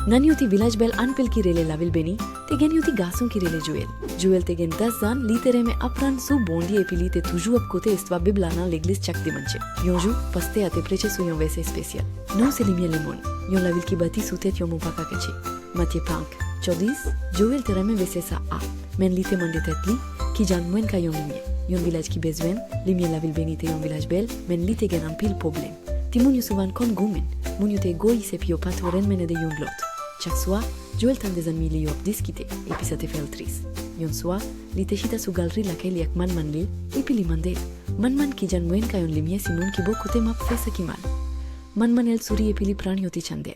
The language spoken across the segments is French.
Nan yuti village bel anpil ki rele lavil beni, tegen yuti garçon ki rele Joël. Joël tegen 10 ans, litere me apprendre su bondi e pili te toujours ap côté estva bibla nan l'église chaque dimanche. Yon jou, paste a te prece su yon verset spécial. Non c'est limie le monde. Yon lavil ki bati sous tête yon mon papa kache. Mathieu Pank. Chodis, Joël te reme verset sa a. Men li te mande tête li, ki jan mwen ka yon limie. Yon village ki bezwen, limie lavil beni te yon village bel, men li te gen an pil problème. Ti moun yo souvent kon goumen, moun yo te goyi se pi yo patoren mene de yon lot. Chaque soir, Joël tan des amis li yo ap discuter, et puis ça te fait triste. Yon soir, li te chita su galerie laquelle li ak man li, et puis li mande, man ki jan mwen ka yon limie si moun ki bo kote map fe sa ki mal. Man el suri et puis li pran yo ti chandel.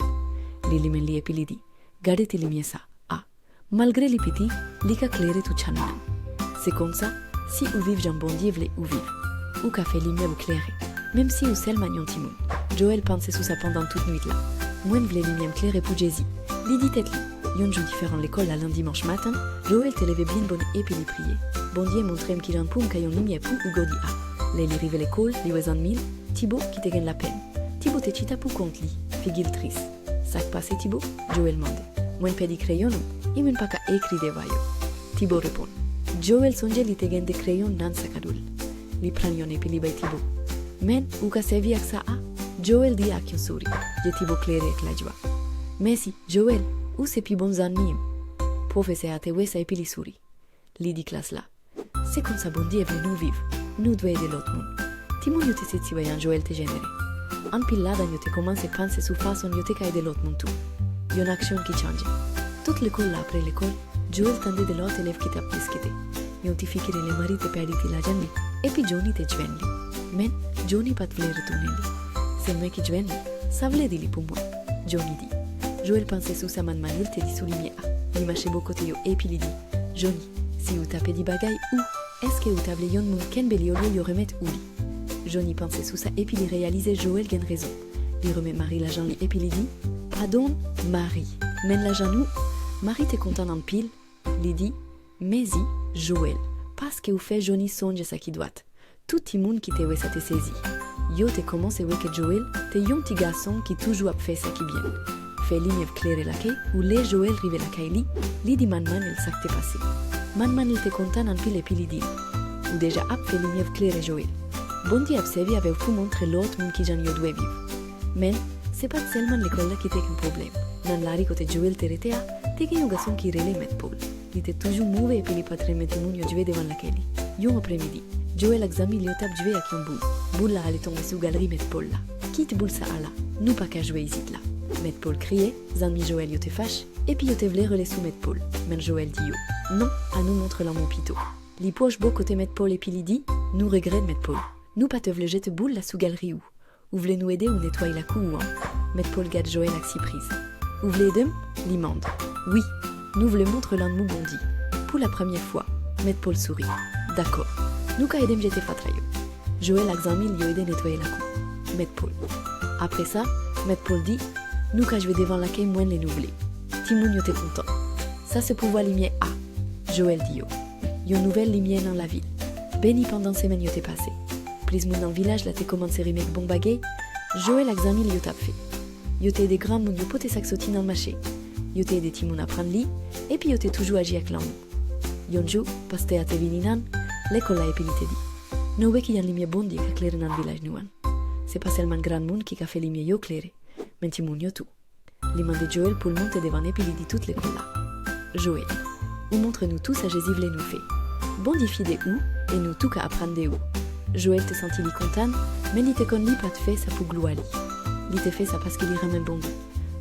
Li limen li et puis li di, gade ti limie sa, ah. Malgré li piti, li ka claire tout chanman. C'est comme ça, si ou vive jan bondie vle ou vive, ou ka fe limie ou claire. Même si ou sel magnon timoun. Joël pensait sous ça pendant toute nuit là. Mwen vle limie claire et pour Jésus. Li dit tête li. Yon jour différent l'école à lundi dimanche matin, Joël te levé bien bonne et puis li prier. Bondier montrem ki jan poum ka yon lumière pou ou godi a. Le li rive l'école, li wezan mil, Thibaut qui te gagne la peine. Thibaut te chita pou kont li, figil triste. Sak passe Thibaut? Joël mande. Mwen pedi crayon ou, i mwen pa ka écrit de vayo. Thibaut répond. Joël sonje li te gagne de crayon nan sakadoul. Li pran yon et puis li bay Thibaut. Men, ou ka servi ak sa a? Joël di ak yon souri. Je Thibaut claire ak la joie. Merci, Joël, ou c'est pi bon zanmim? Professeur a te we sa et puis li souri. Li di classe là. C'est comme ça bon Dieu vle nous vivre. Nous doit aider l'autre monde. Timon yo te set si wayan Joël te généré. En pile là, yo te commence à penser sous façon yo te ka aider l'autre monde tout. Yon action qui change. Toute l'école là après l'école, Joël tendait de l'autre élève qui t'a discuté. Yon ti fikire le mari te perdi ti la janli. Et puis Johnny te jwen li. Men, Johnny pat vle retourner li. C'est moi qui jwen li. Ça vle di li pour moi. Johnny dit. Joël pensait sous sa manil te dit sous limie a. Li mache bo kote yo et puis li dit. Johnny, si ou tape di bagay ou, est-ce que ou table yon moun ken beli yo remet ou li? Johnny pensait sous ça et puis li réalisait Joël gen raison. Li remet Marie l'agent li et puis li dit. Pardon, Marie. Men l'agent nous. Marie te content en pile. Li dit. Mais Joël. Parce que ou fait Johnny songe sa qui doit. Tout ti moun qui te we sa te saisi. Yo te commence we que Joël, te yon ti garçon qui toujours a fait ça qui bien. Fait ligne claire la kay, ou les Joël rive la kay li di man el sak te passé. Man il te content en pile et puis li dit. Ou déjà ap fait ligne claire Joël. Bondi ap servi avec pour montrer l'autre moun qui jan yo doit vivre. Mais, c'est pas seulement l'école là qui te un problème. Nan la côté Joël te rete a, te gen yon garçon qui relait met Paul. Il était toujours mauvais et puis il pas remettre moun yo jouer devant la kay li. Yon après-midi. Joël ak zami li yo tap jouer ak yon boule. Boule là allait tomber sous galerie met Paul là. Quitte boule ça là. Nous pas qu'à jouer ici là. Met Paul criait, zami Joël yo te fâche, et puis yo te vle relais sous met Paul. Men Joël dit yo. Non, à nous montre là mon pito. Li poche beau côté met Paul et puis li dit, nous regrette met Paul. Nous pas te vle jette boule là sous galerie ou. Ou vle nous aider ou nettoyer la cou ou hein. Met Paul garde Joël ak si prise. Ou vle aider? Li mande. Oui, nous vle montre l'un de nous bondi. Pour la première fois, met Paul sourit. D'accord. Nous ka aidem jete fatrayo. Joël ak zami li yo aidé nettoyer la cou. Met Paul. Après ça, met Paul dit, nous ka jouer devant laquelle moine les nouvelés. Timoun yo te content. Ça c'est pour voir lumière A. Joël dit yo. Yo nouvelle lumière dans la ville. Béni pendant semaine yo te passé. Plis moun dans le village là te commencé rimek bon bagay. Joël ak zami li yo tap fait. Yo te aidé grand moun yo pote saksoti dans le marché. Yo te aidé timoun à prendre li. Et puis yo te toujours agi ak l'homme. Yon jou, paste a te vininan, l'école là et puis li te dit. No we ki yan lumière bondi ka claire dans le village nouan. C'est pas seulement grand moun qui ka fait lumière yo claire. Men timoun yo tout. Li mande Joël pour le monter devant et puis li dit toute l'école là. Joël, ou montre-nous tous à Jésus vle nous fait. Bondi fi de ou, et nous tout qu'à apprendre de ou. Joël te senti li content, mais li te kon li pas te fait ça pour gloire li. Li te fait ça parce qu'il y ramène bondi.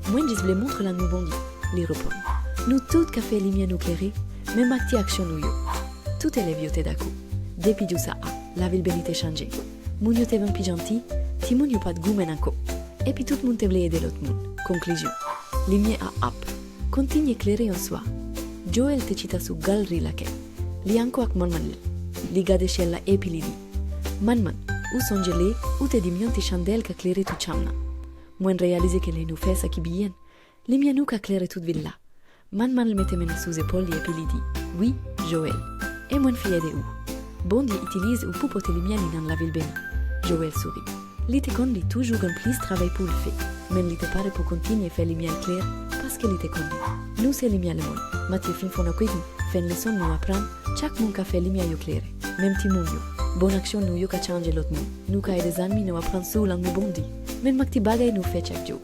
Moi je vle montre là nous bondi. Li répond. Nous tout qu'a fait lumière nous clairer, même acti action nous yo. Tout élève yo te d'accord. Depuis tout ça la ville béni te changé. Moun yo te ven pi gentil, ti moun yo pas de goût men anko. Et puis tout le monde te vle aider l'autre monde. Conclusion. Lumière à ap. Continue éclairer en soi. Joël te chita sous galerie laquelle. Li anko ak man li gade chel la et puis li dit. Man, ou songe le, ou te dimion te chandelle qu'a clairé tout chamna. Moins réaliser que les nous fait ça qui bien. Lumière nous qu'a clairé toute ville là. Man le mette mena sous épaule et puis li dit. Oui, Joël. Et moins fier de où. Bondi utilise ou pour porter lumière dans la ville bénie. Joël sourit. li te kon li toujours un plus travail pour le fait. Men li te pare pour continuer faire lumière claire parce que li te kon li. Nous c'est lumière le monde. Mathieu fin fona kwegi, fen leçon nous apprendre, chaque monde ka fait lumière yo claire. Même ti moun yo. Bonne action nous yo ka changer l'autre monde. Nous ka des amis nous apprendre sous langue bondi. Men makti bagay nous fait chaque jour.